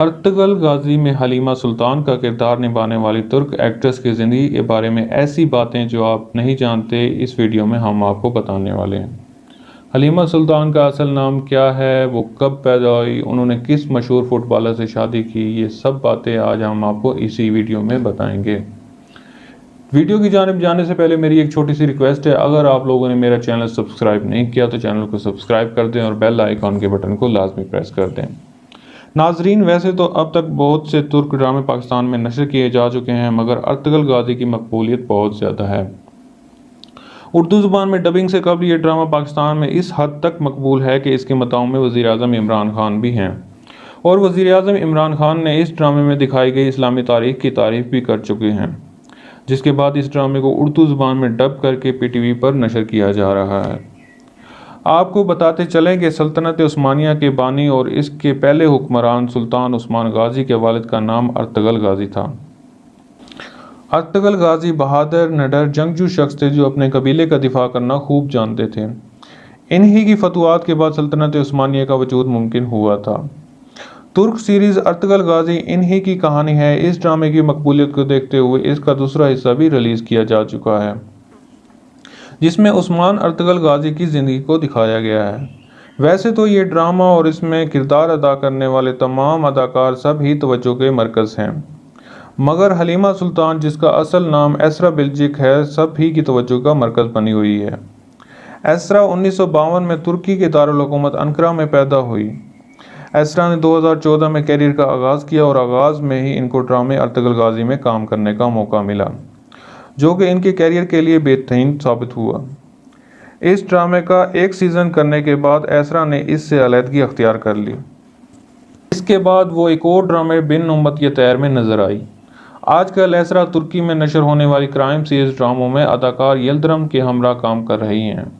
Ertugrul गाजी में हलीमा सुल्तान का किरदार निभाने वाली तुर्क एक्ट्रेस की ज़िंदगी के बारे में ऐसी बातें जो आप नहीं जानते, इस वीडियो में हम आपको बताने वाले हैं। हलीमा सुल्तान का असल नाम क्या है, वो कब पैदा हुई, उन्होंने किस मशहूर फुटबॉलर से शादी की, ये सब बातें आज हम आपको इसी वीडियो में बताएंगे। वीडियो की जानिब जाने से पहले मेरी एक छोटी सी रिक्वेस्ट है, अगर आप लोगों ने मेरा चैनल सब्सक्राइब नहीं किया तो चैनल को सब्सक्राइब कर दें और बेल आइकॉन के बटन को लाजमी प्रेस कर दें। नाजरीन, वैसे तो अब तक बहुत से तुर्क ड्रामे पाकिस्तान में नशर किए जा चुके हैं, मगर अर्तुगरुल गाजी की मकबूलियत बहुत ज़्यादा है। उर्दू ज़ुबान में डबिंग से कबल ये ड्रामा पाकिस्तान में इस हद तक मकबूल है कि इसके मताओं में वज़ीर-ए-आज़म इमरान खान भी हैं, और वज़ीर-ए-आज़म इमरान खान ने इस ड्रामे में दिखाई गई इस्लामी तारीख की तारीफ़ भी कर चुके हैं, जिसके बाद इस ड्रामे को उर्दू ज़ुबान में डब करके PTV पर नशर किया जा रहा है। आपको बताते चलें कि सल्तनत उस्मानिया के बानी और इसके पहले हुक्मरान सुल्तान उस्मान गाजी के वालिद का नाम अर्तुगरुल गाजी था। अर्तुगरुल गाजी बहादुर, निडर, जंगजू शख्स थे जो अपने कबीले का दिफा करना खूब जानते थे। इन्हीं की फतवात के बाद सल्तनत उस्मानिया का वजूद मुमकिन हुआ था। तुर्क सीरीज़ अर्तुगरुल गाजी इन्हीं की कहानी है। इस ड्रामे की मकबूलियत को देखते हुए इसका दूसरा हिस्सा भी रिलीज़ किया जा चुका है, जिसमें उस्मान अर्तुगरुल गाजी की ज़िंदगी को दिखाया गया है। वैसे तो ये ड्रामा और इसमें किरदार अदा करने वाले तमाम अदाकार सब ही तवज्जो के मरकज़ हैं, मगर हलीमा सुल्तान, जिसका असल नाम एसरा बिल्जिक है, सब ही की तवज्जो का मरकज़ बनी हुई है। एसरा 1952 में तुर्की के दारुल हुकूमत अंकारा में पैदा हुई। एसरा ने 2014 में कैरियर का आगाज़ किया और आगाज़ में ही इनको ड्रामे अर्तुगरुल गाजी में काम करने का मौका मिला, जो कि इनके कैरियर के लिए बेहतरीन साबित हुआ। इस ड्रामे का एक सीज़न करने के बाद एसरा ने इससे अलहदगी अख्तियार कर ली। इसके बाद वो एक और ड्रामे बिन उम्मत ये तैर में नज़र आई। आजकल एसरा तुर्की में नशर होने वाली क्राइम सीरीज़ ड्रामों में अदाकार यिल्दिरम के हमरा काम कर रही हैं।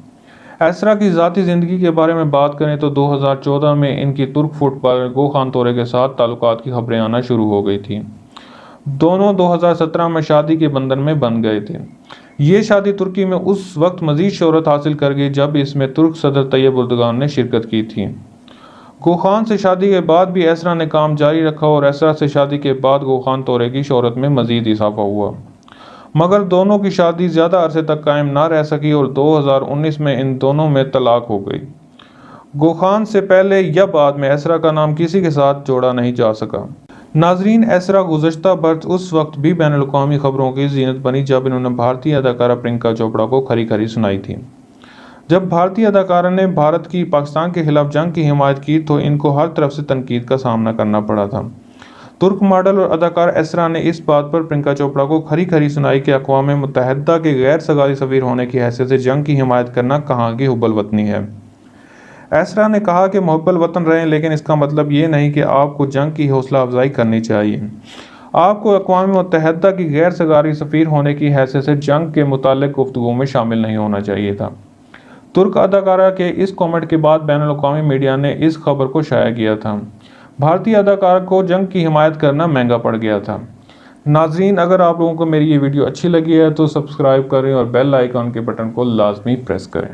एसरा की ज़ाती ज़िंदगी के बारे में बात करें तो 2014 में इनकी तुर्क फुटबॉलर गोखान तोरे के साथ ताल्लुकात की खबरें आना शुरू हो गई थी। दोनों 2017 में शादी के बंधन में बंध गए थे। ये शादी तुर्की में उस वक्त मज़ीद शोहरत हासिल कर गई जब इसमें तुर्क सदर तैयब एर्दोगान ने शिरकत की थी। गोखान से शादी के बाद भी एसरा ने काम जारी रखा और एसरा से शादी के बाद गोखान तोरे की शोहरत में मज़ीद इजाफा हुआ, मगर दोनों की शादी ज़्यादा अरसे तक कायम ना रह सकी और 2019 में इन दोनों में तलाक हो गई। गोखान से पहले या बाद में एसरा का नाम किसी के साथ जोड़ा नहीं जा सका। नाजरीन, एसरा गुज़श्ता बरस उस वक्त भी बैनुल-अक़वामी खबरों की ज़ीनत बनी जब इन्होंने भारतीय अदाकारा प्रियंका चोपड़ा को खरी खरी सुनाई थी। जब भारतीय अदाकारा ने भारत की पाकिस्तान के खिलाफ जंग की हिमायत की तो इनको हर तरफ से तनकीद का सामना करना पड़ा था। तुर्क मॉडल और अदाकार एसरा ने इस बात पर प्रियंका चोपड़ा को खरी खरी सुनाई कि अक़वाम मुत्तहिदा के गैर सरकारी सफ़ीर होने की हैसियत से जंग की हिमायत करना कहाँ की हुब्बल वतनी है। एसरा ने कहा कि मुहब्बल वतन रहें, लेकिन इसका मतलब ये नहीं कि आपको जंग की हौसला अफजाई करनी चाहिए। आपको अक़वाम मुत्तहिदा की गैर सरकारी सफ़ीर होने की हैसियत से जंग के मुताल्लिक़ गुफ्तगू में शामिल नहीं होना चाहिए था। तुर्क अदाकारा के इस कमेंट के बाद बैनुल-अक़वामी मीडिया ने इस खबर को शाया किया था। भारतीय अदाकारा को जंग की हिमायत करना महंगा पड़ गया था। नाजरीन, अगर आप लोगों को मेरी ये वीडियो अच्छी लगी है तो सब्सक्राइब करें और बेल आइकॉन के बटन को लाजमी प्रेस करें।